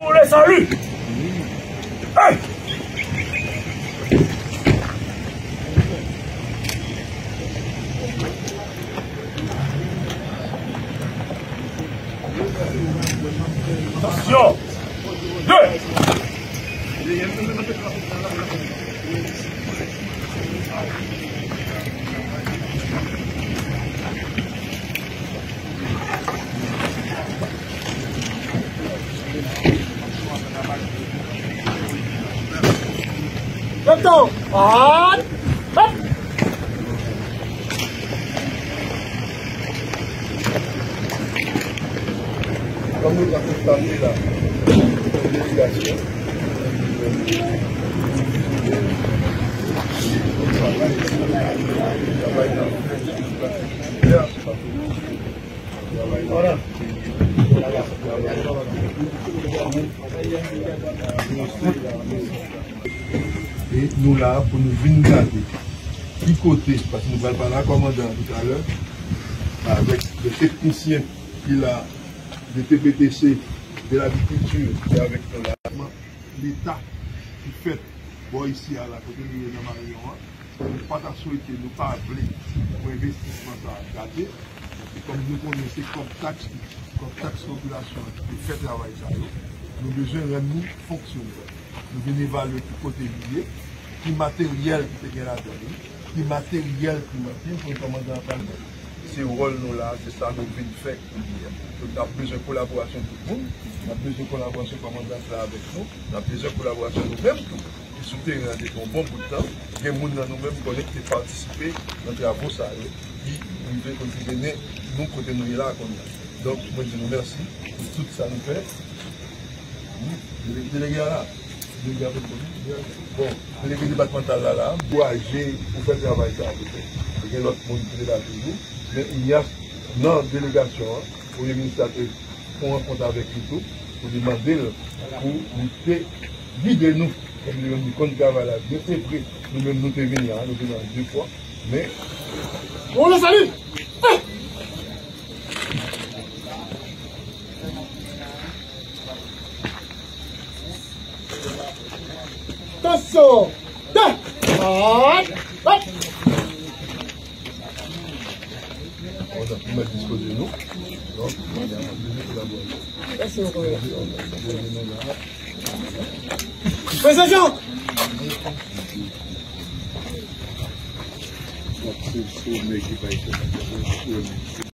Pour le salut. Hey. Attention. 2. Betul. On. Hop. Comme nous avons constaté là, l'obligation. Voilà. Et nous là, pour nous venir regarder, du côté, parce que nous allons parler à commandant tout à l'heure, avec le technicien qui a de TBTC, de l'agriculture et avec l'État qui fait, bon ici à la côté de Marion, nous pas souhaité, nous pas appelé pour investissement à garder. Et comme nous connaissons comme taxe population qui fait travail ça, nous avons besoin de nous fonctionner. Nous venons évaluer tout côté lié, qui matériel qui est là-dedans, qui matériel qui est pour le commandant Palmer. C'est le rôle nous là, c'est ça nous venons faire. Nous avons besoin de collaboration de tout le monde, nous avons besoin de collaboration de commandant là avec nous, nous avons besoin de collaboration nous-mêmes tout. Et sous terrain depuis un bon bout de temps, il y a des gens nous-mêmes qui ont participé dans les travaux ça, qui nous continuer nous côté nous là. Donc, moi je vous remercie pour tout ça nous fait. Délégué là. Bon, délégué départemental là, pour agir, pour faire travail ça à côté. Il y a l'autre monde qui est là toujours. Mais il y a dans la délégation, pour les administrateurs, pour rencontrer avec nous tout, pour demander, pour nous guider nous. Comme nous avons dit, quand nous travaillons là, bien c'est vrai, nous-mêmes nous sommes venus là, nous sommes venus 2 fois. Mais. On le salue! Attention! 2! On! Hop! On a pu mettre disposer de nous. Donc, on a besoin de collaborer. Fais Jean! C'est une équipe